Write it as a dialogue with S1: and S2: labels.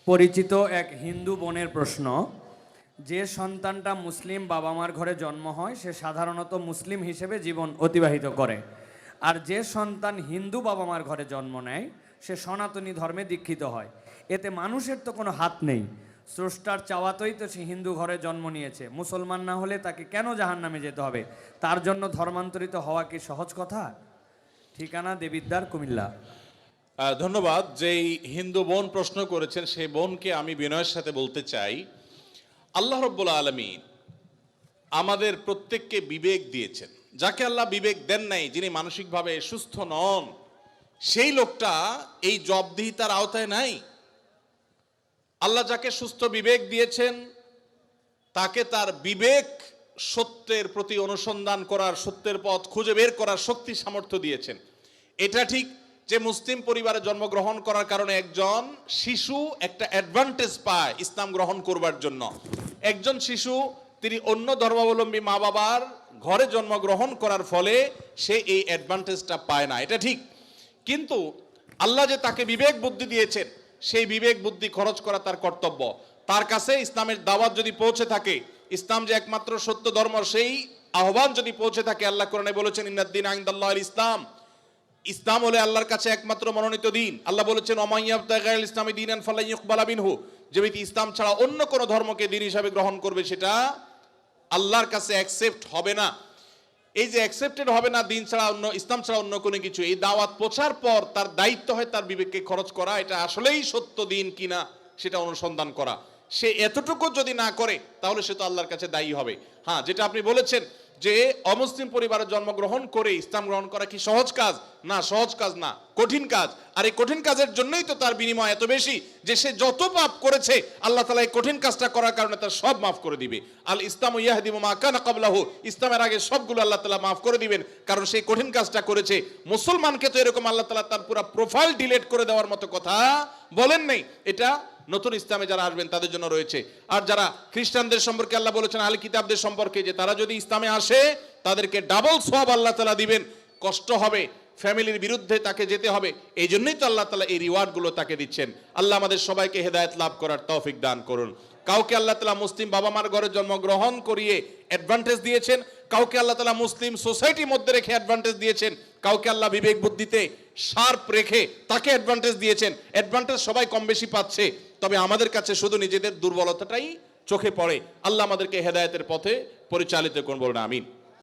S1: পরিচিত এক হিন্দু বোনের প্রশ্ন, যে সন্তানটা মুসলিম বাবা মার ঘরে জন্ম হয় সে সাধারণত মুসলিম হিসেবে জীবন অতিবাহিত করে, আর যে সন্তান হিন্দু বাবা মার ঘরে জন্ম নেয় সে সনাতনী ধর্মে দীক্ষিত হয়। এতে মানুষের তো কোনো হাত নেই, স্রষ্টার চাওয়াতেই তো সে হিন্দু ঘরে জন্ম নিয়েছে। মুসলমান না হলে তাকে কেন জাহান্নামে যেতে হবে? তার জন্য ধর্মান্তরিত হওয়া কি সহজ কথা? ঠিকানা দেবিদ্বার, কুমিল্লা।
S2: ধন্যবাদ। যেই হিন্দু বোন প্রশ্ন করেছেন সেই বোনকে আমি বিনয়ের সাথে বলতে চাই, আল্লাহ রব্বুল আলামিন আমাদের প্রত্যেককে বিবেক দিয়েছেন। যাকে আল্লাহ বিবেক দেন নাই, যিনি মানসিকভাবে সুস্থ নন, সেই লোকটা এই জবাবদিহিতার আওতায় নাই। আল্লাহ যাকে সুস্থ বিবেক দিয়েছেন তাকে তার বিবেক সত্যের প্রতি অনুসন্ধান করার, সত্যের পথ খুঁজে বের করার শক্তি সামর্থ্য দিয়েছেন। এটা ঠিক যে মুসলিম পরিবারে জন্মগ্রহণ করার কারণে একজন শিশু একটা অ্যাডভান্টেজ পায় ইসলাম গ্রহণ করবার জন্য। একজন শিশু তিনি অন্য ধর্মাবলম্বী মা বাবার ঘরে জন্মগ্রহণ করার ফলে সে এই অ্যাডভান্টেজটা পায় না, এটা ঠিক। কিন্তু আল্লাহ যে তাকে বিবেক বুদ্ধি দিয়েছেন, সেই বিবেক বুদ্ধি খরচ করা তার কর্তব্য। তার কাছে ইসলামের দাওয়াত যদি পৌঁছে থাকে, ইসলাম যে একমাত্র সত্য ধর্ম, সেই আহ্বান যদি পৌঁছে থাকে, আল্লাহ কোরআনে বলেছেন ইন্নাদ-দীন ইনদাল্লাহিল ইসলাম, ইসলাম হলে আল্লাহর কাছে একমাত্র মনোনীত দিন। আল্লাহ বলেছেন ওমান ইয়াবতাগি গায়রাল ইসলামি দীনান ফালান ইউকবালা মিনহু, যে ব্যক্তি ইসলাম ছাড়া অন্য কোনো ধর্মকে দিন হিসাবে গ্রহণ করবে সেটা আল্লাহর কাছে অ্যাকসেপ্ট হবে না। এই যে অ্যাকসেপ্টেড হবে না দিন ছাড়া, অন্য ইসলাম ছাড়া অন্য কোনো কিছু, এই দাওয়াত পৌঁছার পর তার দায়িত্ব হয় তার বিবেককে খরচ করা, এটা আসলেই সত্য দিন কিনা সেটা অনুসন্ধান করা। সে এতটুকু যদি না করে তাহলে সে তো আল্লাহর কাছে দায়ী হবে। হ্যাঁ, যেটা আপনি বলেছেন যে অমুসলিম পরিবারে জন্মগ্রহণ করে ইসলাম গ্রহণ করা কি সহজ কাজ? না, সহজ কাজ না, কঠিন কাজ। আর এই কঠিন কাজের জন্যই তো তার বিনিময় এত বেশি, যে সে যত পাপ করেছে আল্লাহ তাআলা এই কঠিন কাজটা করার কারণে তার সব মাফ করে দিবে। আল ইসলামু ইয়াহদিমু মা কানা ক্বাবলাহু, ইসলামের আগে সবগুলো আল্লাহ তাআলা মাফ করে দিবেন, কারণ সেই কঠিন কাজটা করেছে। মুসলমানকে তো এরকম আল্লাহ তাআলা তার পুরো প্রোফাইল ডিলিট করে দেওয়ার মতো কথা বলেন নাই। এটা নতুন ইসলামে যারা আসবেন তাদের জন্য রয়েছে। আর যারা খ্রিস্টানদের সম্পর্কে আল্লাহ বলেছেন আহলে কিতাবদের সম্পর্কে, যে তারা যদি ইসলামে আসে তাদেরকে ডাবল সওয়াব আল্লাহ তাআলা দিবেন। কষ্ট হবে, ফ্যামিলির বিরুদ্ধে তাকে যেতে হবে, এই জন্যই তো আল্লাহ তাআলা এই রিওয়ার্ডগুলো তাকে দিচ্ছেন। আল্লাহ আমাদের সবাইকে হেদায়েত লাভ করার তৌফিক দান করুন। কাউকে আল্লাহ তাআলা মুসলিম বাবা মার ঘরে জন্মগ্রহণ করিয়ে অ্যাডভান্টেজ দিয়েছেন, কাউকে আল্লাহ তাআলা মুসলিম সোসাইটির মধ্যে রেখে অ্যাডভান্টেজ দিয়েছেন, কাউকে আল্লাহ বিবেক বুদ্ধিতে শার্প রেখে তাকে অ্যাডভান্টেজ দিয়েছেন। অ্যাডভান্টেজ সবাই কম বেশি পাচ্ছে, তবে আমাদের কাছে শুধু নিজেদের দুর্বলতাটাই চোখে পড়ে। আল্লাহ আমাদেরকে হেদায়েতের পথে পরিচালিত করুন, বলুন আমিন।